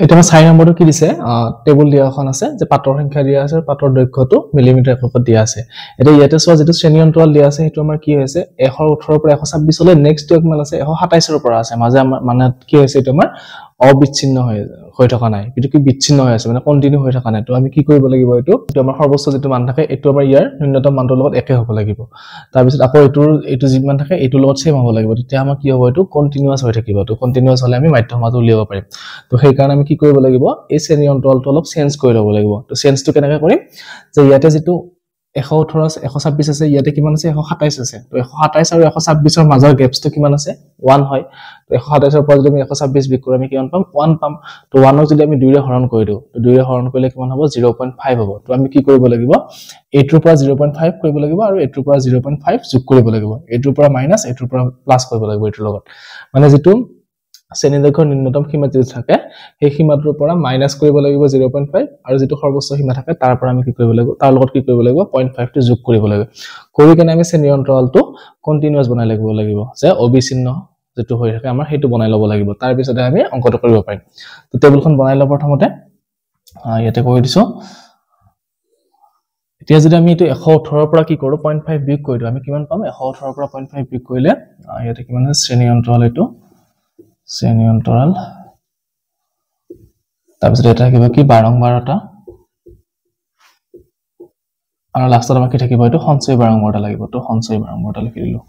এটা আমাৰ 4 নম্বৰটো কি দিছে টেবুল দিয়া এখন আছে যে পাতৰ সংখ্যা দিয়া আছে পাতৰ দৈৰ্ঘ্যটো মিলিমিটাৰ এককত দিয়া আছে এটা ইয়াতে চোৱা যেটো শ্ৰেণী অন্তৰাল দিয়া আছে হেতু আমাৰ কি হৈছে 118 ৰ পৰা 126 লৈ নেক্সট কিমান আছে 127 ৰ পৰা আছে মাজে মানে কি হৈছে এটা আমাৰ অবিচ্ছিন্ন হৈ থকা নাই কিন্তু কি বিচ্ছিন্ন হৈ আছে মানে কন্টিনিউ হৈ থকা নাই তো আমি কি কৰিব লাগিব এটো আমাৰ সৰ্বোচ্চ যেটো মান থাকে এটো আমাৰ ইয়াৰ ন্যূনতম মানটোৰ লগত একে হ'ব লাগিব তাৰ পিছত আকৌ এটো যিমান থাকে এটোৰ লগত সেম হ'ব লাগিব তেতিয়া আমাৰ কি হ'ব এটো কন্টিনিউয়াস হৈ থাকিব তো কন্টিনিউয়াস হলে আমি মাধ্যমটো উলিয়াব পাৰিম তো সেই কাৰণে আমি কি কৰিব লাগিব এই শ্ৰেণী অন্তৰালটো অলপ চেঞ্জ কৰি ল'ব লাগিব তো চেঞ্জটো কেনেকৈ কৰিম যে ইয়াতে যেটো 118 126 আছে ইয়াতে কিমান আছে 127 আছে তো 127 আৰু 126 ৰ মাজৰ গেপছটো কিমান আছে 1 হয় তো 127 ৰ পৰা যদি আমি 126 বিয়োগ কৰো আমি কিমান পাম 1 পাম তো 1 ক যদি আমি 2 ৰে হৰণ কৰি দিও তো 2 ৰে হৰণ কৰিলে কিমান হ'ব 0.5 হ'ব তো আমি কি কৰিব লাগিব এইটোৰ পৰা 0.5 কৰিব লাগিব আৰু এইটোৰ পৰা 0.5 যোগ কৰিব লাগিব এইটোৰ পৰা মাইনাস এইটোৰ পৰা প্লাস কৰিব লাগিব এইটোৰ লগত মানে যেটো শ্ৰেণী দৈৰ্ঘ্যৰ ন্যূনতম সীমা যেটো থাকে সেই সীমাটোৰ পৰা মাইনাস কৰিব লাগিব 0.5 আৰু যেটো সৰ্বোচ্চ সীমা থাকে তাৰ পৰা আমি কি কৰিব লাগিব তাৰ লগত কি কৰিব লাগিব 0.5 টো যোগ কৰিব লাগিব কৰি কেনে আমি শ্ৰেণী অন্তৰালটো কন্টিনিউয়াস বনাই লাগিব যে অবিচ্ছিন্ন যেটো হৈ থাকে আমাৰ হেতু বনাই ল'ব লাগিব তাৰ পিছতে আমি অংকটো কৰিব পাৰিম তো টেবুলখন বনাই লব প্ৰথমতে ইয়াতে কৰি দিছো এতিয়া যদি আমি এটো 118 ৰ পৰা কি কৰো 0.5 বিয়োগ কৰি দিও আমি কিমান পাম 118 ৰ পৰা 0.5 বিয়োগ কৰিলে ইয়াতে কিমান আছে শ্ৰেণী অন্তৰাল এটো শ্ৰেণী অন্তৰাল তাৰপিছত এটা কিবা কি 12টা আৰু লাষ্টত আমাৰ কি থাকিব এটো সঞ্চয় 12টা লাগিব তো সঞ্চয় 12টা লিখি দিলো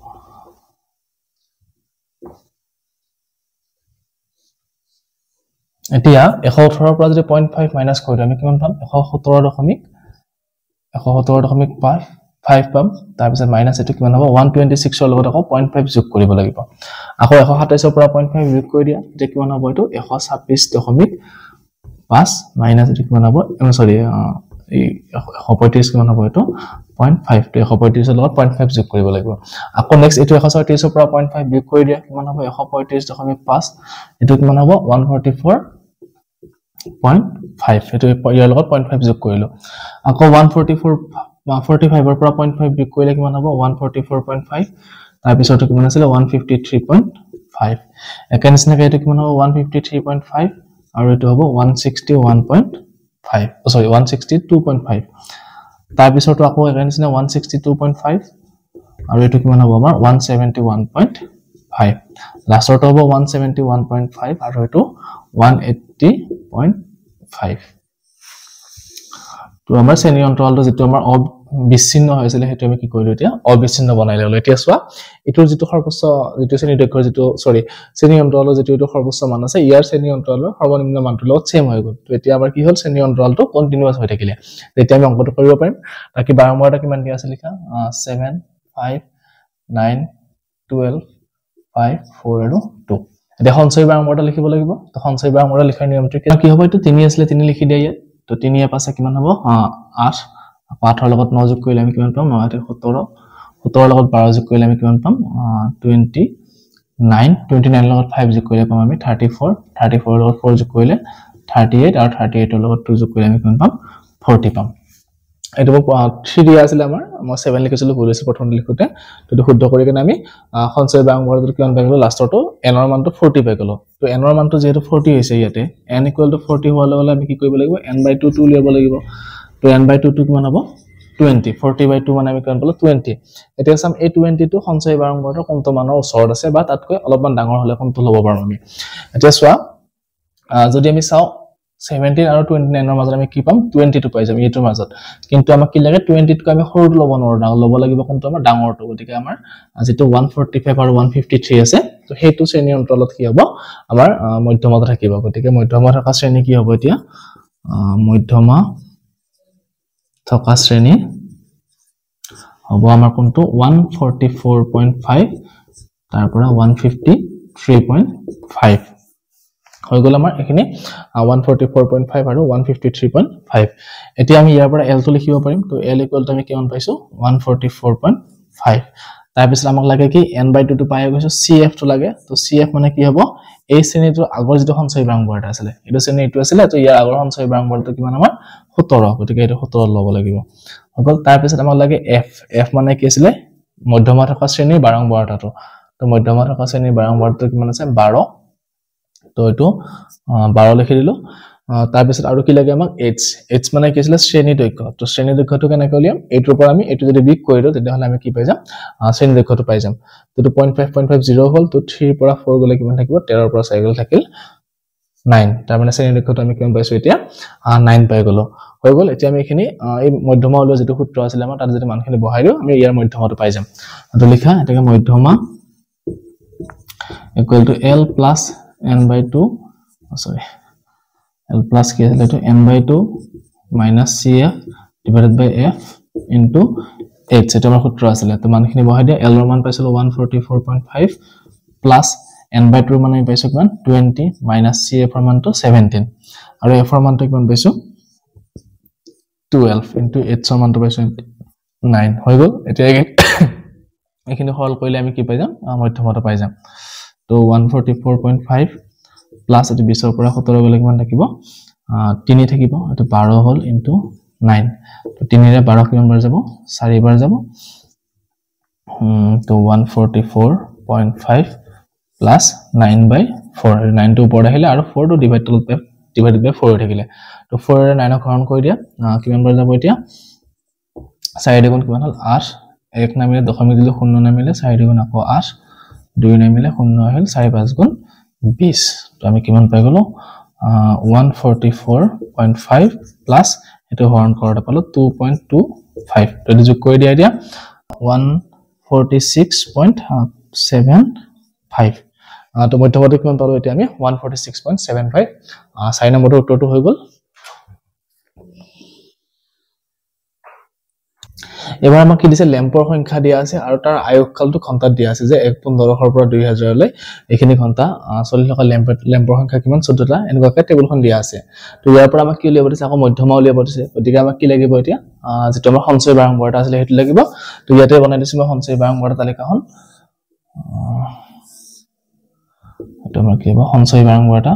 এতিয়া 118 ৰ পৰা যদি 0.5 মাইনাস কৰি দিও আমি কিমান পাম 117.5 পাম তাৰ পিছত মাইনাস এটো কিমান হ'ব 126 ৰ লগত আকৌ 0.5 যোগ কৰিব লাগিব আকৌ 127 ৰ পৰা 0.5 যোগ কৰি দিয়া যে কিমান হ'ব এটো 126.5 মাইনাস এটো কিমান হ'ব সৰি এই 135 কিমান হ'ব এটো 0.5 তো 135 ৰ লগত 0.5 যোগ কৰিব লাগিব আকৌ নেক্সট এটো 136 ৰ পৰা 0.5 যোগ কৰি দিয়া কিমান হ'ব 135.5 এটো কিমান হ'ব 144.5 এটো ইয়াৰ লগত 0.5 যোগ কৰিলো আকৌ 145 ৰ পৰা 0.5 যোগ কৰিলে কিমান হ'ব 144.5 তাৰ পিছৰটো কিমান আছিল 153.5 একেনিছনাকৈ এটো কিমান হ'ব 153.5 আৰু এটো হ'ব 161.5 সৰি 162.5 তাৰ পিছৰটো আকৌ একেনিছনা 162.5 আৰু এটো কিমান হ'ব আমাৰ 171.5 লাষ্টৰটো হ'ব 171.5 আৰু এটো 180.5 তো আমাৰ শ্ৰেণী অন্তৰালটো যেটো আমাৰ বিচ্ছিন্ন হৈছিল হেতু আমি কি কৰিলো এতিয়া অবিচ্ছিন্ন বনাই ললো এতিয়া চোৱা এটোৰ যেটো সৰ্বোচ্চ যেটো শ্ৰেণী দৈৰ্ঘ্যৰ যেটো শ্ৰেণী অন্তৰালৰ যেটো এটো সৰ্বোচ্চ মান আছে ইয়াৰ শ্ৰেণী অন্তৰালৰ সৰ্বনিম্ন মানটোৰ লগত সেম হৈ গ'ল তো এতিয়া আমাৰ কি হ'ল শ্ৰেণী অন্তৰালটো কন্টিনিউয়াস হৈ থাকিলে তেতিয়া আমি অংকটো কৰিব পাৰিম বাকি 12 কিমান দিয়া আছে লিখা 7 5 9 12 5 4 আৰু 2 এতিয়া সঞ্চয় 12 লিখিব লাগিব তো সঞ্চয় 12 লিখাৰ নিয়মটো কি হ'ব এটো 3 আছিল 3 লিখি দিয়া তো 3 এ পাছে কিমান হ'ব 8 8 ৰ লগত 9 যোগ কৰিলে আমি কিমান পাম 9 17 17 ৰ লগত 12 যোগ কৰিলে আমি কিমান পাম 29 29 ৰ লগত 5 যোগ কৰিলে পাম আমি 34 34 ৰ লগত 4 যোগ কৰিলে 38 আৰু 38 ৰ লগত 2 যোগ কৰিলে আমি কিমান পাম 40 পাম এটো 3 দিয়া আছিল আমাৰ মই 7 লিখিছিলো ভুল হৈছে প্ৰথম লিখোতে তো শুদ্ধ কৰি কেনে আমি সঞ্চয় 12 কিমান পাইলো লাষ্টটো n ৰ মানটো 40 পাই গলো তো n ৰ মানটো যেহেতু 40 হৈছে ইয়াতে n = 40 হোৱাৰ লগে আমি কি কৰিব লাগিব n/2 টো উলিয়াব লাগিব তো n/2 টো কিমান হ'ব 20 40/2 মানে আমি কিমান পালো 20 এতিয়া চাম এই 20 টো সঞ্চয় 12 কোনটো মানৰ ওচৰত আছে বা তাতকৈ অলপমান ডাঙৰ হলে কোনটো ল'ব পাৰো আমি এতিয়া চোৱা যদি আমি চাও 17 আৰু 29 ৰ মাজত আমি কি পাম 22 পাই যাম এটোৰ মাজত কিন্তু আমাক কি লাগে 20 টো আমি সৰুটো ল'ব নোৱাৰো ল'ব লাগিব কোনটো আমাৰ ডাঙৰটো গতিকে আমাৰ যেটো 145 আৰু 153 আছে তো হেতু শ্ৰেণী অন্তৰালত কি হ'ব আমাৰ মধ্যমা থাকিব গতিকে মধ্যমা থকা শ্ৰেণী কি হ'ব এতিয়া মধ্যমা থকা শ্ৰেণী হ'ব আমাৰ কোনটো 144.5 তাৰ পৰা 153.5 হৈ গল আমাৰ এখিনি 144.5 আৰু 153.5 এতিয়া আমি ইয়াৰ পৰা l টো লিখিব পাৰিম তো l = আমি কিমান পাইছো 144.5 তাৰ পিছত আমাক লাগে কি n/2 টো পাই গৈছো cf টো লাগে তো cf মানে কি হ'ব এই শ্ৰেণীটোৰ আগৰ যেটো সঞ্চয় 12 আছিল এটো শ্ৰেণী এটো আছিল তো ইয়াৰ আগৰ সঞ্চয় 12 কিমান আমাৰ 17 গতিকে এটো 17 ল'ব লাগিব হল তাৰ পিছত আমাক লাগে f মানে কি আছিল মধ্যমা থকা শ্ৰেণীৰ 12 টো তো মধ্যমা থকা শ্ৰেণীৰ 12 টো কিমান আছে 12 তো তো এটো 12 লিখি দিলো তাৰ পিছত আৰু কি লাগে আমাক h মানে কি আছিল শ্ৰেণী দৈৰ্ঘ্য তো শ্ৰেণী দৈৰ্ঘ্যটো কেনে কৰিম এইটোৰ পৰা আমি এইটো যদি বিগ কৰি দিও তেতিয়াহলে আমি কি পাই যাম শ্ৰেণী দৈৰ্ঘ্যটো পাই যাম তো 0.5.50 হল তো 3 পৰা 4 গলে কিমান থাকিব 13 পৰা 4 গলে থাকিল 9 তাৰ মানে শ্ৰেণী দৈৰ্ঘ্যটো আমি কিমান পাইছো এতিয়া 9 পাই গলো হৈ গল এতিয়া আমি এখিনি এই মধ্যমা ওলোৱা যেটো সূত্ৰ আছিল আমাৰ তাত যদি মানখিনি বহাই দিও আমি ইয়াৰ মধ্যমাটো পাই যাম তো লিখা এটাকে মধ্যমা equal to L plus n/2 sorry L plus কি আছিল এটো n/2 minus CF divided by F into h এটা আমাৰ সূত্ৰ আছিল তো মানখিনি বহাই দিয়া L ৰ মান পাইছিল 144.5 plus n/2 মানে পাইছো কিমান 20 minus CF ৰ মানটো 17 আৰু F ৰ মানটো কিমান পাইছো 12 into h ৰ মানটো পাইছো 9 হৈ গল এতিয়া এখিনি হল কৰিলে আমি কি পাই যাম মধ্যমাটো পাই যাম তো 144.5 প্লাস এটো 20 ৰ পৰা 17 গলে কিমান থাকিব 3 থাকিব এটো 12 হল into 9 তো 3 ৰে 12 কিমান বাৰ যাব 4 বাৰ যাব তো 144.5 plus 9/4 9 টো ওপৰ আহিলে আৰু 4 টো divided by 4 থাকিলে তো 4 ৰে 9 হৰণ কৰি দিয়া কিমান বাৰ যাব এতিয়া 4 দুগুণ কিমান হল 8 1 নামিলে দশমিক দিলে 0 নামিলে 4 দুগুণ আকৌ 8 2 নামিলে 0 আহিল 4 5 গুণ 20 তো আমি কিমান পাই গলো 144.5 প্লাস এটো হৰণ কৰাটা পালো 2.25 তো যোগ কৰি দিয়া 146.75 তো মধ্যমাটো কিমান পালো এতিয়া আমি 146.75 4 নম্বৰৰ উত্তৰটো হৈ গল এবাৰ আমাক কি দিছে ল্যাম্পৰ সংখ্যা দিয়া আছে আৰু তাৰ আয়ুকালটো ঘন্টাত দিয়া আছে যে 1.15 ৰ পৰা 2000 লৈ এখিনি ঘন্টা চলি থকা ল্যাম্পৰ সংখ্যা কিমান 14টা এনেকুৱাকে টেবুলখন দিয়া আছে তো ইয়াৰ পৰা আমাক কি উলিয়াব দিছে আকৌ মধ্যমা উলিয়াব দিছে গতিকে আমাক কি লাগিব এতিয়া যেটো আমাৰ সঞ্চয় বাৰম্বাৰটা আছিল হেতু লাগিব তো ইয়াতে বনাই দিছো মই সঞ্চয় বাৰম্বাৰটা তালিকাখন এটো আমাৰ কি হ'ব সঞ্চয় বাৰম্বাৰটা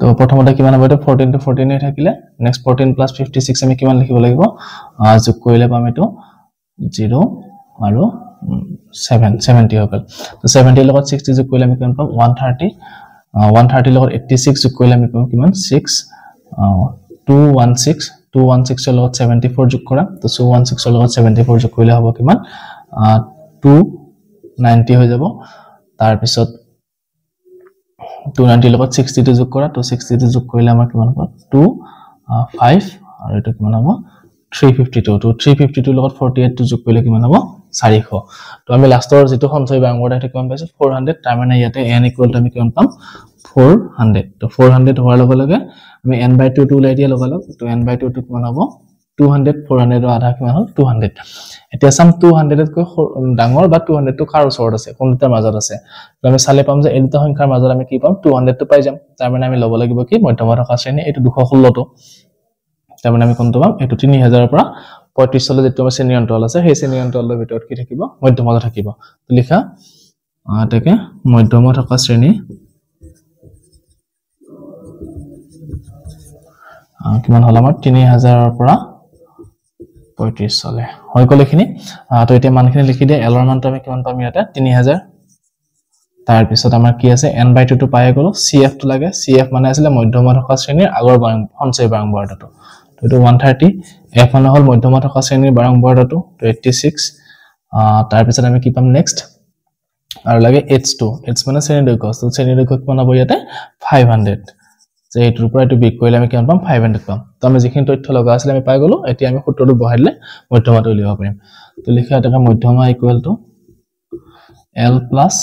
তো প্ৰথমতে কিমান হ'ব এটা 14 to 14 এ থাকিলে নেক্সট 14 plus 56 আমি কিমান লিখিব লাগিব যোগ কৰিলে পাম এটো 0 আৰু 70 হৈ গল তো 70 লগত 60 যোগ কৰিলে আমি কিমান পাম 130 130 লগত 86 যোগ কৰিলে আমি পাম কিমান 6 216 ৰ লগত 74 যোগ কৰা তো 216 ৰ লগত 74 যোগ কৰিলে হ'ব কিমান 290 হৈ যাব তাৰ পিছত 290 লগত 62 যোগ কৰা তো 62 যোগ কৰিলে আমাৰ কিমান হ'ব 25 আৰু এটো কিমান হ'ব 352 তো 352 লগত 48 টো যোগ কৰিলে কিমান হ'ব 400 তো আমি লাষ্টৰ যেটো সঞ্চয় বাৰম্বাৰটা এটা কিমান পাইছো 400 তাৰ মানে ইয়াতে n ইকুৱেল টু আমি কিমান পাম 400 তো 400 হোৱাৰ লগে লগে আমি n/2 টো উলাই দিয়া লগালক তো n/2 টো কিমান হ'ব 200 400 ৰ আধা কিমান হ'ল 200 এতিয়া সাম 200 তকৈ ডাঙৰ বা 200 টো কাৰ ওচৰত আছে কোনটাৰ মাজত আছে তো আমি চালে পাম যে এই দুটা সংখ্যাৰ মাজত আমি কি পাম 200 টো পাই যাম তাৰ মানে আমি লব লাগিব কি মধ্যমা থকা শ্ৰেণী এটো 216 টো তাৰ মানে আমি কোনটো পাম এটো 3000 ৰ পৰা 35 লৈ যেটো আমাৰ শ্ৰেণী অন্তৰাল আছে সেই শ্ৰেণী অন্তৰালৰ ভিতৰত কি থাকিব মধ্যমা থাকিব তো লিখা এটাকে মধ্যমা থকা শ্ৰেণী কিমান হল আমাৰ 3000 ৰ পৰা 35 চলে হৈ গল এখিনি তো এতিয়া মানখিনি লিখি দিয়া L ৰ মানটো আমি কিমান পাম ইয়াতে 3000 তাৰ পিছত আমাৰ কি আছে n/2 টো পাই গলো CF টো লাগে CF মানে আছিল মধ্যমা থকা শ্ৰেণীৰ আগৰ সঞ্চয় বাৰম্বাৰটাটো তো এটো 130 F মানে হল মধ্যমা থকা শ্ৰেণীৰ বাৰম্বাৰটাটো তো 86 তাৰ পিছত আমি কি পাম নেক্সট আৰু লাগে h2 h মানে শ্ৰেণী দৈৰ্ঘ্য তো শ্ৰেণী দৈৰ্ঘ্য কিমান হ'ব ইয়াতে 500 যে এটোৰ পৰা এটো বিগ কৰিলে আমি কিমান পাম 500 পাম তো আমি যিখিনি তথ্য লগা আছিল আমি পাই গলো এতিয়া আমি সূত্ৰটো বহাই দিলে মধ্যমাটো উলিয়াব পাৰিম তো লিখা এটা মধ্যমা equal to L plus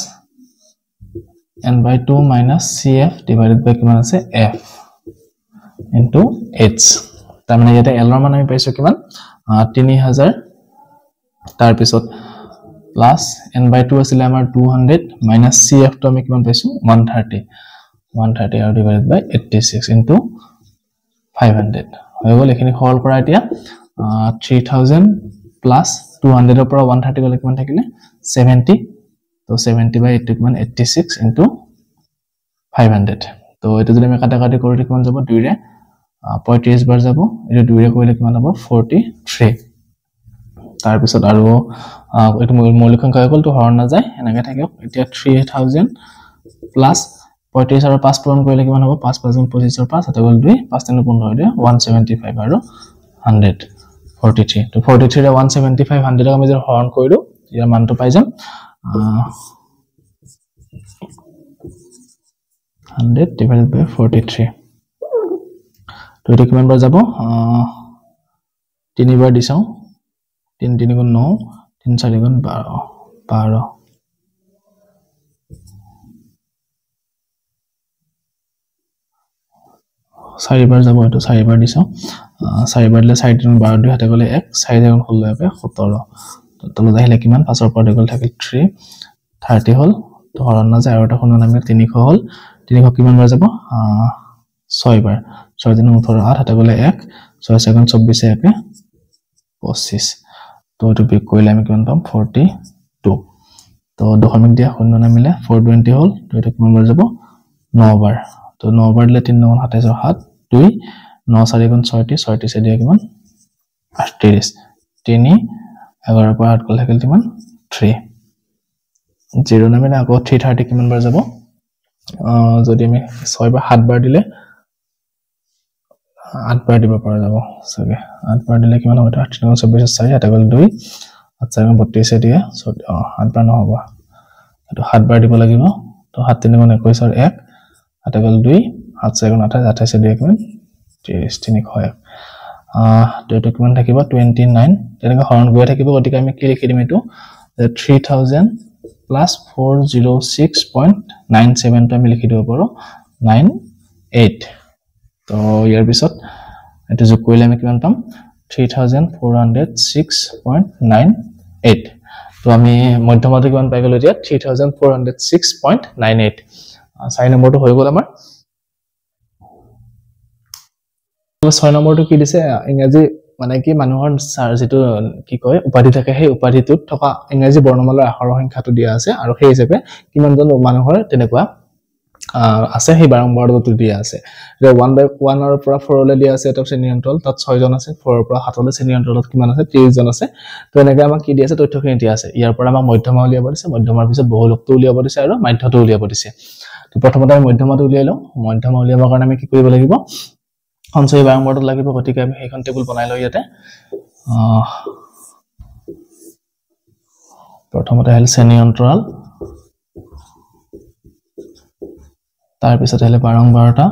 n/2 minus CF divided by কিমান আছে F into H তাৰ মানে ইয়াতে L ৰ মান আমি পাইছো কিমান 3000 তাৰ পিছত plus n/2 আছিল আমাৰ 200 minus CF টো আমি কিমান পাইছো 130 আৰু divided by 86 into 500 হৈ গল এখিনি হল কৰা এতিয়া 3000 plus 200 ৰ পৰা 130 গলে কিমান থাকিলে 70 তো 70 by 8 কিমান 86 into 500 তো এটো যদি আমি কাটাকাটি কৰো কিমান যাব 2 ৰে 35 বাৰ যাব এটো 2 ৰে কৰিলে কিমান হ'ব 43 তাৰ পিছত আৰু এটো মৌলিক সংখ্যা হৈ গ'ল তো হৰণ না যায় এনেকৈ থাকিব এতিয়া 3000 প্লাস 35 আৰু 5 পূৰণ কৰিলে কিমান হ'ব 5 5 25 আৰু 5 এটা গ'ল 2 5 3 15 দিয়ে 175 আৰু 143 তো 43 ৰে 175 100 আমি যদি হৰণ কৰিলো ইয়াৰ মানটো পাই যাম 100 divided by 43 তো এটা কিমান বাৰ যাব 3 বাৰ দিছাও 3 3 গুণ 9 3 4 গুণ 12 12 4 বাৰ যাব এটো 4 বাৰ দিছাও 4 বাৰ দিলে 4 3 12 2 হাতে গলে 1 4 গুণ 16 17 তো তলত আহিলে কিমান 5 ৰ পৰা গল থাকিল 3 30 হল তো হৰণ না যায় আৰু এটা কোণৰ নামে 300 হল 300 কিমান বাৰ যাব 6 বাৰ 6 দিন 18 8 হাতে গলে 1 6 সেকেন্ড 24 একে 25 তো এটো বিক কৰিলে আমি কিমান পাম 42 তো দশমিক দিয়া শূন্য না মিলে 420 হল তো এটা কিমান বাৰ যাব 9 বাৰ তো 9 বাৰ দিলে 3 9 27 7 2 9 4 গুণ 36 36 দিয়া কিমান 38 3 11 পৰা 8 গল থাকিল কিমান 3 0 না মিলে আকৌ 330 কিমান বাৰ যাব যদি আমি 6 বাৰ 7 বাৰ দিলে 8 বাৰ দিব পৰা যাব সগে 8 বাৰ দিলে কিমান হ'ব 24 4 এটা গল 2 8 32 দিয়ে 8 বাৰ নহব এটো 7 বাৰ দিব লাগিব তো 7 3 গুণ 21 আৰু 1 এটা গল 2 7 গুণ 28 28 দিয়ে কিমান 30 3 হয় তো এটো কিমান থাকিব 29 তেনেকৈ হৰণ গৈ থাকিব গতিকে আমি কি লিখি দিম এটো 3000 plus 406.97 to আমি লিখি দিব পাৰো 98 তো ইয়াৰ পিছত এটো যোগ কৰিলে আমি কিমান পাম 3406.98 তো আমি মধ্যমাটো কিমান পাই গলো এতিয়া 3406.98 6 নম্বৰটো হৈ গল আমাৰ 6 নম্বৰটো কি দিছে ইংৰাজী মানে কি মানুহৰ যেটো কি কয় উপাধি থাকে সেই উপাধিটোত থকা ইংৰাজী বৰ্ণমালাৰ আখৰৰ সংখ্যাটো দিয়া আছে আৰু সেই হিচাপে কিমানজন মানুহৰ তেনেকুৱা আছে সেই বাৰম্বাৰটো দিয়া আছে যে 1 by 1 ৰ পৰা 4 লৈ দিয়া আছে এটা শ্ৰেণী অন্তৰাল তাত 6 জন আছে 4 ৰ পৰা 7 লৈ শ্ৰেণী অন্তৰালত কিমান আছে 30 জন আছে তো এনেকৈ আমাক কি দিয়া আছে তথ্যখিনি দিয়া আছে ইয়াৰ পৰা আমাক মধ্যমা উলিয়াব দিছে মধ্যমাৰ পিছত বহুলকটো উলিয়াব দিছে আৰু মাধ্যটো উলিয়াব দিছে তো প্ৰথমতে আমি মধ্যমাটো উলিয়াই লওঁ মধ্যমা উলিয়াবৰ কাৰণে আমি কি কৰিব লাগিব সঞ্চয় বাৰম্বাৰটো লাগিব গতিকে আমি এইখন টেবুল বনাই লওঁ ইয়াতে প্ৰথমতে হল শ্ৰেণী অন্তৰাল তাৰ পিছত হলে বাৰম্বাৰটা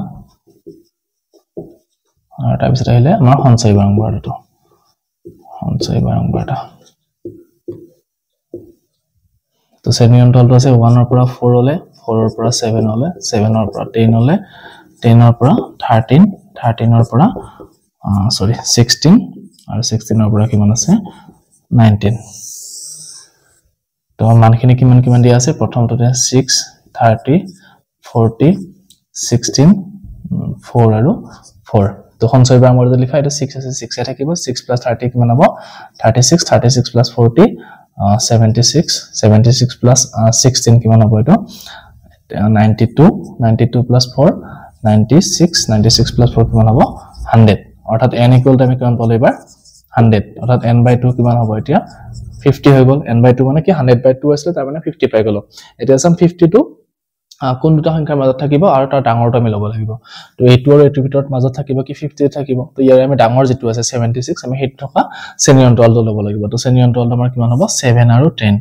আৰু তাৰ পিছত আহিলে আমাৰ সঞ্চয় বাৰম্বাৰটো তো শ্ৰেণী অন্তৰালটো আছে 1 ৰ পৰা 4 হলে 4 ৰ পৰা 7 হলে 7 ৰ পৰা 10 হলে 10 ৰ পৰা 13 13 ৰ পৰা 16 আৰু 16 ৰ পৰা কিমান আছে 19 তো মানখিনি কিমান দিয়া আছে প্ৰথমতে 6 30 40 16 4 আৰু 4 তো সঞ্চয় বাৰম্বাৰটো লিখা এটা 6 আছে 6 এ থাকিব 6 plus 30 কিমান হ'ব 36 36 plus 40 76 76 plus 16 কিমান হ'ব এটো 92 92 plus 4 96 96 plus 4 কিমান হ'ব 100 অৰ্থাৎ n equal to আমি কিমান পালো এবাৰ 100 অৰ্থাৎ n by 2 কিমান হ'ব এতিয়া 50 হৈ গল n by 2 মানে কি 100 by 2 আছিল তাৰ মানে 50 পাই গলো এতিয়া সাম 52 কোন দুটা সংখ্যাৰ মাজত থাকিব আৰু তাৰ ডাঙৰটো আমি লব লাগিব তো এইটো আৰু এইটো ভিতৰত মাজত থাকিব কি 50 থাকিব তো ইয়াৰ আমি ডাঙৰ যেটো আছে 76 আমি হেত থকা শ্ৰেণী অন্তৰালটো লব লাগিব তো শ্ৰেণী অন্তৰালটো আমাৰ কিমান হ'ব 7 আৰু 10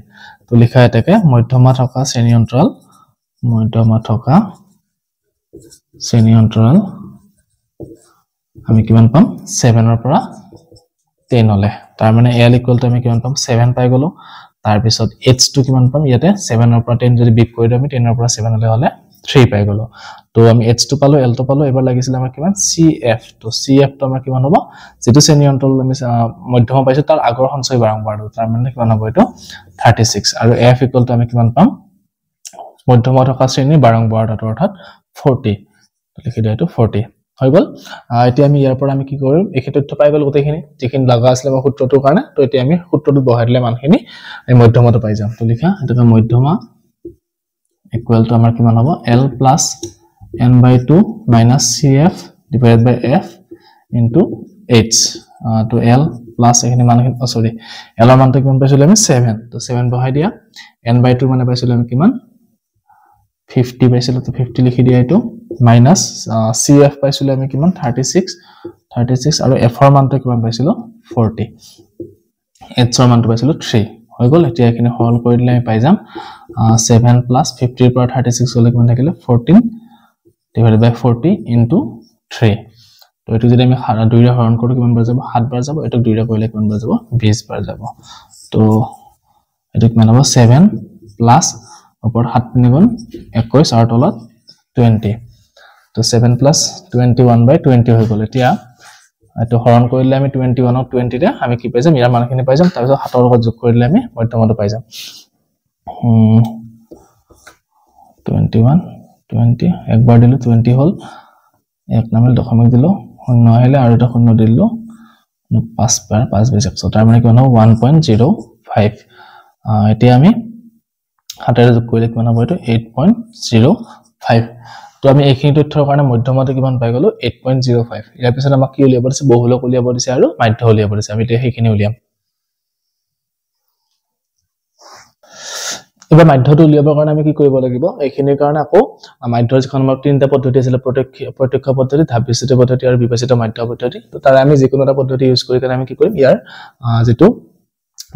তো লিখা এটাকে মধ্যমা থকা শ্ৰেণী অন্তৰাল আমি কিমান পাম 7 ৰ পৰা 10 হলে তাৰ মানে l equal to আমি কিমান পাম 7 পাই গলো তাৰ পিছত h টো কিমান পাম ইয়াতে 7 ৰ পৰা 10 যদি বিক কৰি দিও আমি 10 ৰ পৰা 7 হলে 3 পাই গলো তো আমি h টো পালো l টো পালো এবাৰ লাগিছিল আমাৰ কিমান cf তো cf টো আমাৰ কিমান হ'ব যেটো শ্ৰেণী অন্তৰাল আমি মধ্যমা পাইছো তাৰ আগৰ সঞ্চয় বাৰম্বাৰটো তাৰ মানে কিমান হ'ব এটো 36 আৰু f equal to আমি কিমান পাম মধ্যমা থকা শ্ৰেণী বাৰম্বাৰটো অৰ্থাৎ 40 তো লিখি দিও এটো 40 হৈ গল এতিয়া আমি ইয়াৰ পৰা আমি কি কৰিম এই তথ্য পাই গল গতেখিনি যেখিনি লাগা আছিল আমাৰ সূত্ৰটোৰ কাৰণে তো এতিয়া আমি সূত্ৰটো বহাই দিলে মানখিনি এই মধ্যমাটো পাই যাম তো লিখা এটা মধ্যমা ইকুৱেল টু আমাৰ কিমান হ'ব l plus n by 2 minus cf divided by f into h to l plus এখানে মান সরি l এর মানটো কিমান পাইছিল আমি 7 তো 7 বহাই দিয়া n/2 মানে পাইছিল আমি কিমান 50 পাইছিল তো 50 লিখি দিয়া এটো মাইনাস cf পাইছিল আমি কিমান 36 আৰু f এৰ মানটো কিমান পাইছিল 40 h এৰ মানটো পাইছিল 3 হৈ গল এতিয়া এখানে হল কৰি দিলে আমি পাই যাম 7 plus 50 পৰা 36 হলে কিমান থাকিলে 14 divided by 40 into 3 তো এটো যদি আমি 2 ৰে হৰণ কৰো কিমান বাৰ যাব 7 বাৰ যাব এটো 2 ৰে কৰিলে কিমান বাৰ যাব 20 বাৰ যাব তো এটো কিমান হ'ব 7 plus ওপৰ 7 নিগুণ 21 আৰু তলত 20 তো 7 plus 21/20 হৈ গল এতিয়া এটো হৰণ কৰিলে আমি 21 ক 20 ৰে আমি কি পাই যাম ইয়াৰ মানখিনি পাই যাম তাৰ পিছত 7 ৰ লগত যোগ কৰিলে আমি মধ্যমটো পাই যাম 21 20 একবাৰ দিলো 20 হল এক নামেল দশমিক দিলো শূন্য আহিলে আৰু এটা শূন্য দিলো 5 বাৰ 5 বাই 100 তাৰ মানে কিমান হ'ব 1.05 এতিয়া আমি 7 ৰে যোগ কৰিলে কিমান হ'ব এটো 8.05 তো আমি এইখিনি তথ্যৰ কাৰণে মধ্যমটো কিমান পাই গলো 8.05 ইয়াৰ পিছত আমাক কি উলিয়াব দিছে বহুলক উলিয়াব দিছে আৰু মাধ্য উলিয়াব দিছে আমি এতিয়া সেইখিনি উলিয়াম এবাৰ মাধ্যটো উলিয়াবৰ কাৰণে আমি কি কৰিব লাগিব এইখিনিৰ কাৰণে আকৌ মাধ্যৰ যিখন আমাৰ তিনটা পদ্ধতি আছিল প্ৰত্যক্ষ পদ্ধতি ধাপবিচ্ছিত পদ্ধতি আৰু বিভাজিত মাধ্য পদ্ধতি তো তাৰ আমি যিকোনো এটা পদ্ধতি ইউজ কৰি কাৰণে আমি কি কৰিম ইয়াৰ যেটো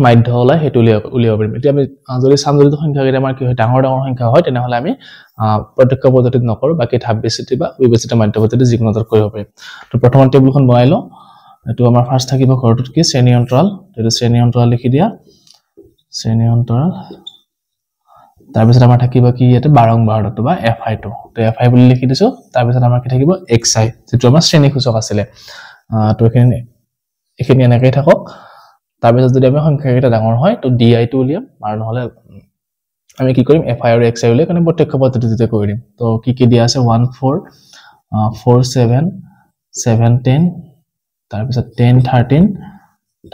মাধ্য ওলাই হেতু উলিয়াব পাৰিম এতিয়া আমি যদি সামজলিত সংখ্যা কেইটা আমাৰ কি হয় ডাঙৰ সংখ্যা হয় তেনেহলে আমি প্ৰত্যক্ষ পদ্ধতিত নকৰো বাকি ধাপবিচ্ছিত বা বিভাজিত মাধ্য পদ্ধতি যিকোনো এটা কৰিব পাৰিম তো প্ৰথম টেবুলখন বনাই ল এটো আমাৰ ফাৰ্স্ট থাকিব ঘৰটোত কি শ্ৰেণী অন্তৰাল এটো শ্ৰেণী অন্তৰাল লিখি দিয়া শ্ৰেণী অন্তৰাল তাৰ পিছত আমাৰ থাকিব কি ইয়াতে বাৰংবাৰটো বা fi টো তো fi বুলি লিখি দিছো তাৰ পিছত আমাৰ কি থাকিব xi যেটো আমাৰ শ্ৰেণী সূচক আছিল তো এখিনি এনেকৈ থাকক তাৰ পিছত যদি আমি সংখ্যা কেইটা ডাঙৰ হয় তো di টো উলিয়াম আৰু নহলে আমি কি কৰিম fi আৰু xi উলিয়াই কাৰণে প্ৰত্যক্ষ পদ্ধতিতে কৰি দিম তো কি দিয়া আছে 1 4 4 7 7 10 তাৰ পিছত 10 13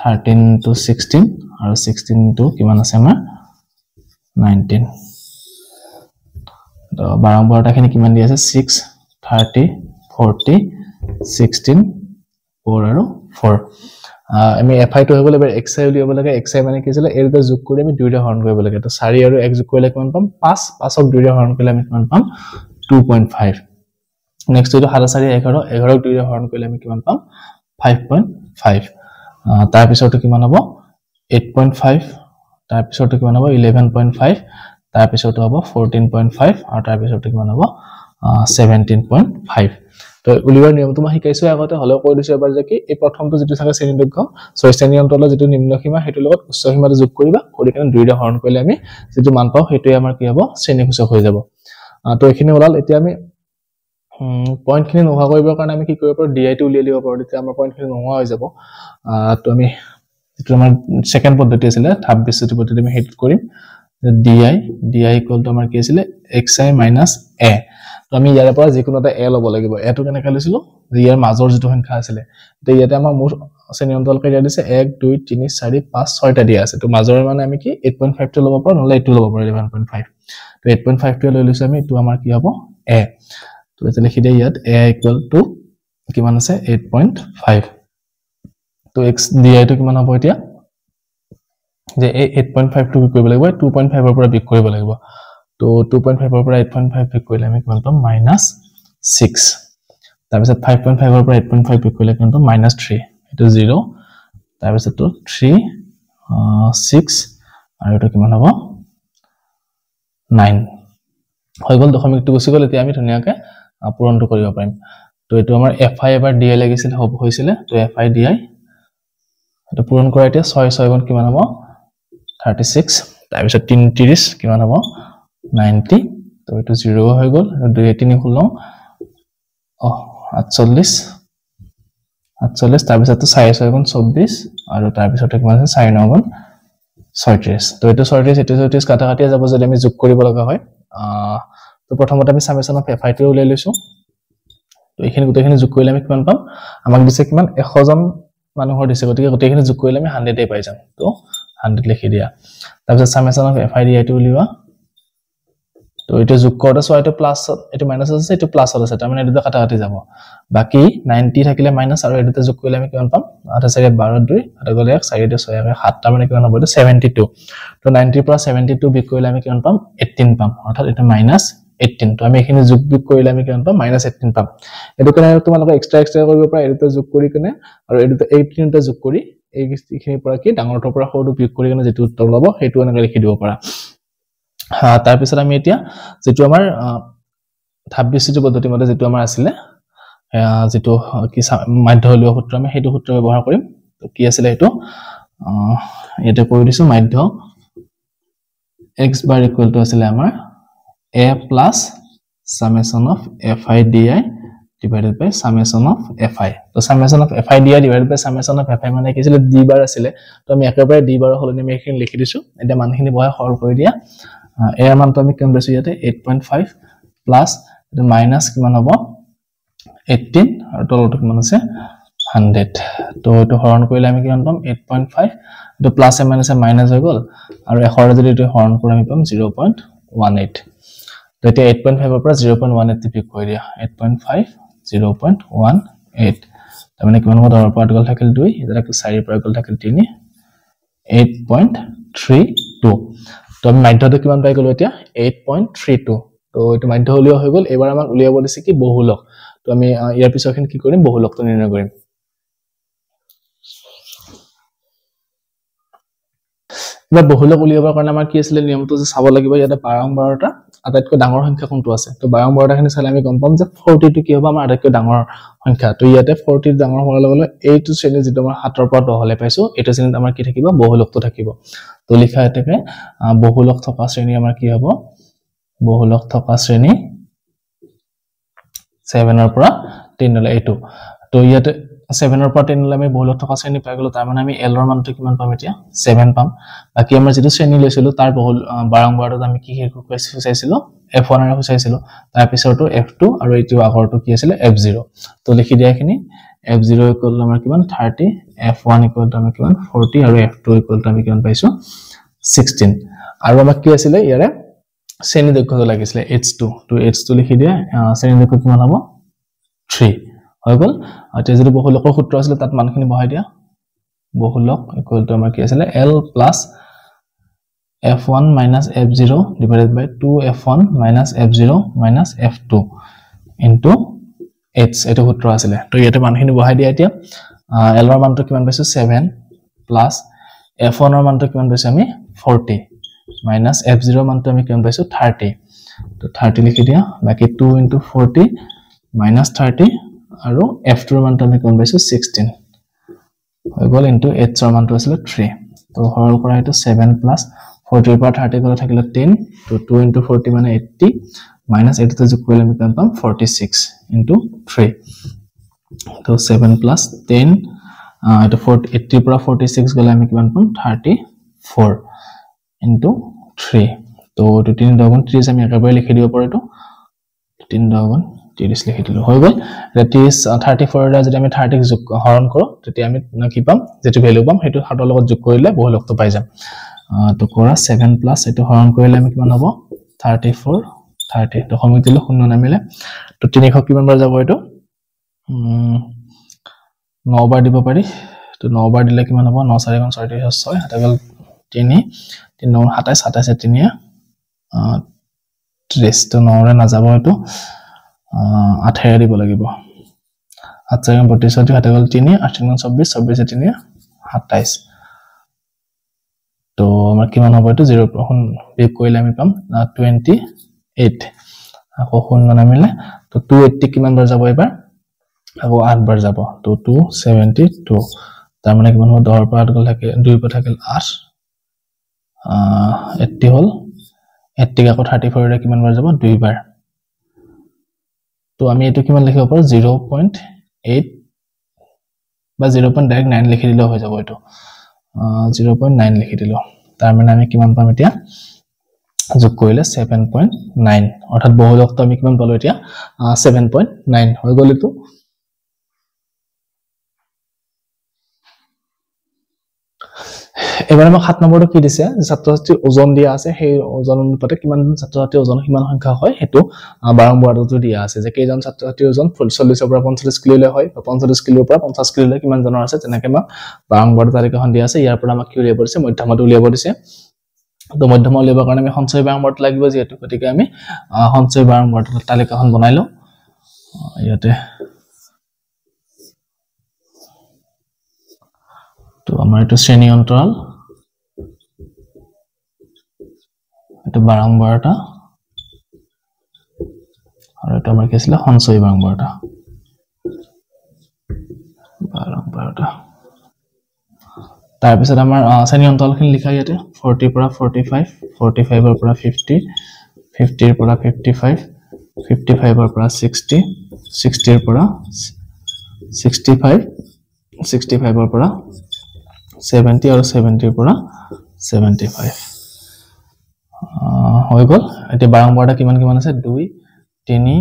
13 to 16 আৰু 16 to কিমান আছে আমাৰ 19 তো বাৰংবাৰটাখিনি কিমান দি আছে 6 30 40 16 4 আৰু 4 আমি fi টো হৈ গলে xi উলিয়াব লাগে xi মানে কি আছিল এৰ যোগ কৰি আমি 2 ৰে হৰণ কৰিব লাগে তো 4 আৰু 1 যোগ কৰিলে কিমান পাম 5 5ক 2 ৰে হৰণ কৰিলে আমি কিমান পাম 2.5 নেক্সট হলো 7 4 11 11ক 2 ৰে হৰণ কৰিলে আমি কিমান পাম 5.5 তাৰ পিছৰটো কিমান হ'ব 8.5 তাৰ পিছৰটো কিমান হ'ব 11.5 তাৰ পিছৰটো হ'ব 14.5 আৰু তাৰ পিছৰটো কিমান হ'ব 17.5 তো উলিওৱাৰ নিয়মটো মই শিকাইছো আগতে হলেও কৈ দিছো এবাৰ যে কি এই প্ৰথমটো যেটো থাকে শ্ৰেণী দৈৰ্ঘ্য শ্ৰেণী অন্তৰালৰ যেটো নিম্ন সীমা হেতু লগত উচ্চ সীমাটো যোগ কৰিবা কৰি কেনে 2 ৰে হৰণ কৰিলে আমি যেটো মান পাও হেতুই আমাৰ কি হ'ব শ্ৰেণী সূচক হৈ যাব তো এখিনি ওলাল এতিয়া আমি পইণ্ট খিনি নোহোৱা কৰিবৰ কাৰণে আমি কি কৰিব পাৰো di টো উলিয়াই লিব পাৰো তেতিয়া আমাৰ পইণ্ট খিনি নোহোৱা হৈ যাব তো আমি যেটো আমাৰ সেকেন্ড পদ্ধতি আছিল ধাপবিচ্ছিত পদ্ধতি আমি হেতু কৰিম di ইকুয়াল টু আমাৰ কি আছিল xi - a তো আমি ইয়াৰ পৰা যিকোনো এটা a লব লাগিব a টো কেনেকৈ লৈছিলো ইয়াৰ মাজৰ যেটো সংখ্যা আছিল তো ইয়াতে আমাৰ মোৰ শ্ৰেণী অন্তৰাল কেইটা দিছে 1 2 3 4 5 6 টা দিয়া আছে তো মাজৰ মানে আমি কি 8.5 টো লব পাৰো নহলে এইটো লব পাৰো 11.5 তো 8.5 টো লৈ লৈছো আমি তো আমাৰ কি হ'ব a তো এটা লিখি দিয়া ইয়াত a ইকুয়াল টু কিমান আছে 8.5 তো x di টো কিমান হ'ব এতিয়া যে 8.5 টো বিক কৰিব লাগিব 2.5 ৰ পৰা বিক কৰিব লাগিব তো 2.5 ৰ পৰা 8.5 বিক কৰিলে আমি কিমান পাম -6 তাৰ পিছত 5.5 ৰ পৰা 8.5 বিক কৰিলে কিমান পাম -3 এটো 0 তাৰ পিছত তো 3 6 আৰু এটা কিমান হ'ব 9 হৈ গল দশমিকটো গুছি গল এতিয়া আমি ধুনিয়াকে পূৰণটো কৰিব পাৰিম তো এটো আমাৰ fi এবাৰ di লাগিছিল হৈছিল তো fi di এটো পূৰণ কৰা এতিয়া 6 6 গুণ কিমান হ'ব 36 তাৰ পিছত 3 30 কিমান হ'ব 90 তো এটো 0 হৈ গল 2 3 খুলং 48 তাৰ পিছত 4 6 গুণ 24 আৰু তাৰ পিছত কিমান আছে 4 9 গুণ 36 তো এটো 36 কাটা কাটিয়া যাব যদি আমি যোগ কৰিব লগা হয় তো প্ৰথমতে আমি সামেশন অফ fi টো উলাই লৈছো তো এইখিনি গোটেইখিনি যোগ কৰিলে আমি কিমান পাম আমাক দিছে কিমান 100 জন মানুহৰ দিছে গতিকে গোটেইখিনি যোগ কৰিলে আমি 100 এ পাই যাম তো 100 লিখি দিয়া তাৰ পিছত সামেশন অফ fi di টো উলিওৱা তো তো এটা যোগ কৰোতে সো এটা প্লাস এটা মাইনাস আছে এটা প্লাস আছে তাৰ মানে এটা কাটা কাটি যাব বাকি 90 থাকিলে মাইনাস আৰু এটাতে যোগ কৰিলে আমি কিমান পাম 8 4 12 2 এটা গলে 1 4 2 6 7 তাৰ মানে কিমান হ'ব 72 তো 90 পৰা 72 বিক কৰিলে আমি কিমান পাম 18 পাম অৰ্থাৎ এটা মাইনাস 18 তো আমি এখিনি যোগ বিক কৰিলে আমি কিমান পাম মাইনাস 18 পাম এটো কাৰণে তোমালোক এক্সট্ৰা কৰিব পাৰা এটো যোগ কৰি কিনে আৰু এটো 18 টা যোগ কৰি এইখিনি পৰা কি ডাঙৰটোৰ পৰা সৰুটো বিক কৰি কিনে যেটো উত্তৰ ল'ব হেতু এনেকৈ লিখি দিব পাৰা তাৰ পিছত আমি এতিয়া যেটো আমাৰ ধাপবিচ্ছিন্ন পদ্ধতি মতে যেটো আমাৰ আছিল যেটো কি মাধ্যলীয় সূত্ৰ আমি হেতু সূত্ৰ ব্যৱহাৰ কৰিম তো কি আছিল হেতু এটা কৰি দিছো মাধ্য x bar equal to আছিল আমাৰ a plus summation of fi di divided by summation of fi তো summation of fi di divided by summation of fi মানে কি আছিল d bar আছিল তো আমি একেবাৰে d bar হলনি আমি এখিনি লিখি দিছো এটা মানখিনি বহাই সৰল কৰি দিয়া a ৰ মানটো আমি কিমান পাইছো ইয়াতে 8.5 প্লাস এটা মাইনাস কিমান হ'ব 18 আৰু তলটো কিমান আছে 100 তো এটো হৰণ কৰিলে আমি কিমান পাম 8.5 এটো প্লাস এ মাইনাস এ মাইনাস হৈ গল আৰু এখৰ যদি এটো হৰণ কৰি আমি পাম 0.18 তো এটা 8.5 ৰ পৰা 0.18 টিপিক কৰি দিয়া 8.5 0.18 তাৰ মানে কিমান হ'ব ধৰ পৰা গল থাকিল 2 এটা 4 পৰা গল থাকিল 3 8.32 তো আমি মাধ্যটো কিমান পাই গলো এতিয়া 8.32 তো এটো মাধ্যলীয় হৈ গল এবাৰ আমাক উলিয়াব দিছে কি বহুলক তো আমি ইয়াৰ পিছৰখিনি কি কৰিম বহুলকটো নিৰ্ণয় কৰিম বা বহুলক উলিয়াবৰ কাৰণে আমাৰ কি আছিল নিয়মটো যে চাব লাগিব ইয়াতে বাৰম্বাৰটা আটাইতকৈ ডাঙৰ সংখ্যা কোনটো আছে তো বাৰম্বাৰটাখিনি চালে আমি গম পাম যে 40 টো কি হ'ব আমাৰ আটাইতকৈ ডাঙৰ সংখ্যা তো ইয়াতে 40 ডাঙৰ হোৱাৰ লগে লগে এইটো শ্ৰেণী যেটো আমাৰ 7 ৰ পৰা 10 লে পাইছো এইটো শ্ৰেণীত আমাৰ কি থাকিব বহুলকটো থাকিব তো লিখা এটাকে বহুলক থকা শ্ৰেণী আমাৰ কি হ'ব বহুলক থকা শ্ৰেণী 7 ৰ পৰা 10 লে এইটো তো ইয়াতে 7 ৰ পৰা 10 লে আমি বহুলক থকা শ্ৰেণী পাই গলো তাৰ মানে আমি l ৰ মানটো কিমান পাম এতিয়া 7 পাম বাকি আমাৰ যেটো শ্ৰেণী লৈছিলো তাৰ বহুল বাৰম্বাৰটো আমি কি চাইছিলো f1 আৰু চাইছিলো তাৰ পিছৰটো f2 আৰু এইটো আগৰটো কি আছিল f0 তো লিখি দিয়াখিনি f0 ইকুৱেল আমাৰ কিমান 30 f1 ইকুৱেল আমি কিমান 40 আৰু f2 ইকুৱেল আমি কিমান পাইছো 16 আৰু আমাক কি আছিল ইয়াৰে শ্ৰেণী দৈৰ্ঘ্য লাগিছিল h2 তো h2 লিখি দিয়া শ্ৰেণী দৈৰ্ঘ্য কিমান হ'ব 3 হৈ গল এতিয়া যদি বহুলকৰ সূত্ৰ আছিল তাত মানখিনি বহাই দিয়া বহুলক ইকুৱেল টু আমাৰ কি আছিল l plus f1 minus f0 divided by 2f1 minus f0 minus f2 into h এটো সূত্ৰ আছিল তো ইয়াতে মানখিনি বহাই দিয়া এতিয়া l ৰ মানটো কিমান পাইছো 7 plus f1 ৰ মানটো কিমান পাইছো আমি 40 minus f0 ৰ মানটো আমি কিমান পাইছো 30 তো 30 লিখি দিয়া বাকি 2 into 40 minus 30 আৰু f2 ৰ মানটো আমি কিমান পাইছো 16 হৈ গল into h ৰ মানটো আছিল 3 তো হৰল কৰা এটো 7 plus 40 পৰা 30 গলে থাকিলে 10 তো 2 into 40 মানে 80 minus 80 তে যোগ কৰিলে আমি কিমান পাম 46 into 3 তো 7 plus 10 এটো 80 পৰা 46 গলে আমি কিমান পাম 34 into 3 তো 3 * 30 আমি একেবাৰে লিখি দিব পাৰো এটো 3 * 30 লিখি দিলো হৈ গল that is 34 ৰ যদি আমি 30 যোগ হৰণ কৰো তেতিয়া আমি কি পাম যেটো ভ্যালু পাম হেতু 7 ৰ লগত যোগ কৰিলে বহুলকটো পাই যাম তো কৰা 7 প্লাস এটো হৰণ কৰিলে আমি কিমান হ'ব 34 30 তো সমীক দিলে শূন্য নামিলে তো 300 কিমান বাৰ যাব এটো 9 বাৰ দিব পাৰি তো 9 বাৰ দিলে কিমান হ'ব 9 4 গুণ 6 6 হাতে গল 3 3 9 27 27 3 30 তো 9 ৰে না যাব এটো 8 দিব লাগিব 8 4 32 হাতে গল 3 8 24 24 3 27 তো আমাৰ কিমান হ'ব এটো 0 বিয়োগ কৰিলে আমি পাম 28 আকৌ শূন্য নামিলে তো 280 কিমান বাৰ যাব এবাৰ আকৌ 8 বাৰ যাব তো 272 তাৰ মানে কিমান হ'ব 10 পৰা 8 গল থাকে 2 পৰা থাকিল 8 80 হল 80 আকৌ 34 ৰে কিমান বাৰ যাব 2 বাৰ তো আমি এটো কিমান লিখিব পাৰো 0.8 বা 0.9 লিখি দিলে হৈ যাব এটো 0.9 লিখি দিলো তাৰ মানে আমি কিমান পাম এতিয়া যোগ কৰিলে 7.9 অৰ্থাৎ বহুলকটো আমি কিমান পালো এতিয়া 7.9 হৈ গল এটো এবাৰ আমাক 7 নম্বৰটো কি দিছে ছাত্ৰ-ছাত্ৰীৰ ওজন দিয়া আছে সেই ওজন অনুপাতে কিমান ছাত্ৰ-ছাত্ৰীৰ ওজন কিমান সংখ্যা হয় হেতু বাৰম্বাৰটো দিয়া আছে যে কেইজন ছাত্ৰ-ছাত্ৰীৰ ওজন 40 ৰ পৰা 45 কিলোলৈ হয় বা 45 কিলোৰ পৰা 50 কিলোলৈ কিমান জনৰ আছে তেনেকৈ আমাক বাৰম্বাৰ তালিকাখন দিয়া আছে ইয়াৰ পৰা আমাক কি উলিয়াব দিছে মধ্যমাটো উলিয়াব দিছে তো মধ্যমা উলিয়াবৰ কাৰণে আমি সঞ্চয় বাৰম্বাৰটো লাগিব যেহেতু গতিকে আমি সঞ্চয় বাৰম্বাৰটো তালিকাখন বনাই লওঁ ইয়াতে তো আমাৰ এটা শ্ৰেণী অন্তৰাল এটা বাৰম্বাৰটা আৰু এটা আমাৰ কি আছিল সঞ্চয় বাৰম্বাৰটা তাৰ পিছত আমাৰ শ্ৰেণী অন্তৰালখিনি লিখা ইয়াতে 40 পৰা 45 45 ৰ পৰা 50 50 ৰ পৰা 55 55 ৰ পৰা 60 60 ৰ পৰা 65 65 ৰ পৰা 70 আৰু 70 ৰ পৰা 75 হৈ গ'ল এতিয়া বাৰম্বাৰটা কিমান কিমান আছে 2 3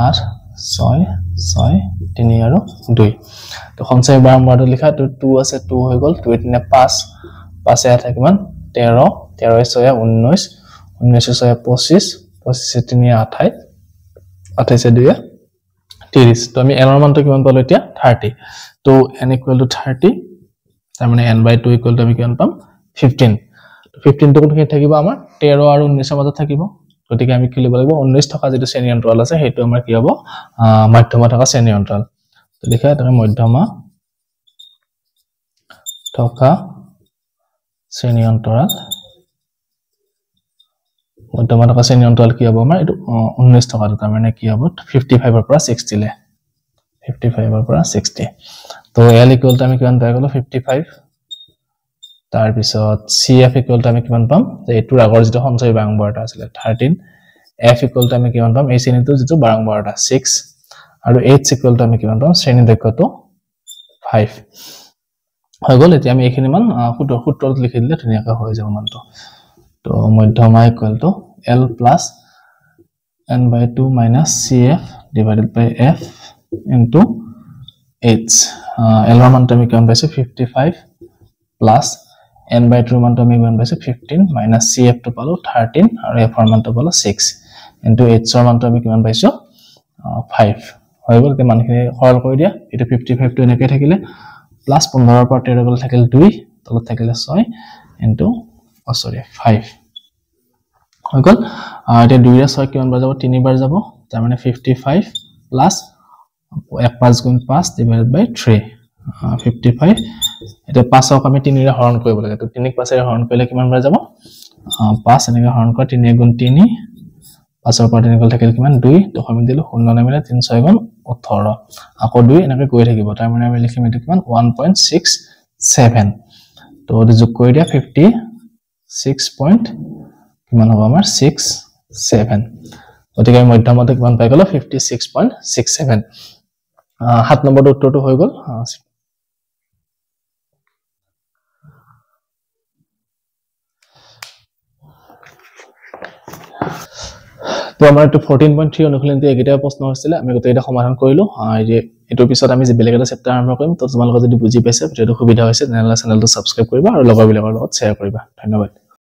8 6 6 3 আৰু 2 তো সঞ্চয় বাৰম্বাৰটো লিখা তো 2 আছে 2 হৈ গ'ল 2 3 5 5 8 কিমান 13 13 6 19 19 6 25 25 3 28 28 2 30 তো আমি n ৰ মানটো কিমান পালো এতিয়া 30 তো n = 30 তাৰ মানে n/2 = আমি কিমান পাম 15 তো 15 টো কোনখিনি থাকিব আমাৰ 13 আৰু 19 ৰ মাজত থাকিব গতিকে আমি কি লিখিব লাগিব 19 থকা যেটো শ্ৰেণী অন্তৰাল আছে হেতু আমাৰ কি হ'ব মধ্যমা থকা শ্ৰেণী অন্তৰাল তো লিখা এটা মধ্যমা থকা শ্ৰেণী অন্তৰাল মধ্যমা থকা শ্ৰেণী অন্তৰাল কি হ'ব আমাৰ এটো 19 থকা তাৰ মানে কি হ'ব 55 ৰ পৰা 60 লে 55 ৰ পৰা 60 তো l = আমি কিমান পাই গলো 55 তাৰ পিছত cf = আমি কিমান পাম যে এটোৰ আগৰ যেটো সঞ্চয় বাৰম্বাৰটা আছিল 13 f = আমি কিমান পাম এই শ্ৰেণীটো যেটো বাৰম্বাৰটা 6 আৰু h = আমি কিমান পাম শ্ৰেণী দৈৰ্ঘ্যটো 5 হৈ গ'ল এতিয়া আমি এইখিনি মান সূত্ৰত লিখি দিলে ধুনীয়াকৈ হৈ যাব মানটো তো মধ্যমা = l plus n/2 minus cf divided by f into h l ৰ মানটো আমি কিমান পাইছো 55 plus n/2 ৰ মানটো আমি কিমান পাইছো 15 minus cf টো পালো 13 আৰু f ৰ মানটো পালো 6 into h ৰ মানটো আমি কিমান পাইছো 5 হৈ গ'ল তে মানখিনি সৰল কৰি দিয়া এটা 55 টো এনেকৈ থাকিলে plus 15 ৰ পৰা 13 গ'ল থাকিল 2 তলত থাকিলে 6 into 5 হৈ গ'ল এটা 2 ৰে 6 কিমান বাৰ যাব 3 বাৰ যাব তাৰ মানে 55 plus 1 5 গুণ 5 divided by 3 55 এটা 5 ক আমি 3 ৰে হৰণ কৰিব লাগে তো 3 ক 5 ৰে হৰণ কৰিলে কিমান বাৰ যাব 5 এনেকৈ হৰণ কৰা 3 গুণ 3 5 ৰ পৰা 3 গ'ল থাকিল কিমান 2 তো আমি দিলো 0 নামিলে 3 6 গুণ 18 আকৌ 2 এনেকৈ গৈ থাকিব তাৰ মানে আমি লিখিম এটো কিমান 1.67 তো যোগ কৰি দিয়া 56 কিমান হ'ব আমাৰ 67 গতিকে মধ্যমাটো কিমান পাই গলো 56.67 7 নম্বৰটো উত্তৰটো হৈ গ'ল তো আমাৰ এটো 14.3 অনুশীলনটো একেটা প্ৰশ্ন হৈছিল আমি গোটেইটা সমাধান কৰিলো এটোৰ পিছত আমি যে বেলেগ এটা চেপ্টাৰ আৰম্ভ কৰিম তো তোমালোকে যদি বুজি পাইছে ভিডিওটো সুবিধা হৈছে তেনেহলে চেনেলটো সাবস্ক্ৰাইব কৰিবা আৰু লগৰবিলাকৰ লগত শ্বেয়াৰ কৰিবা ধন্যবাদ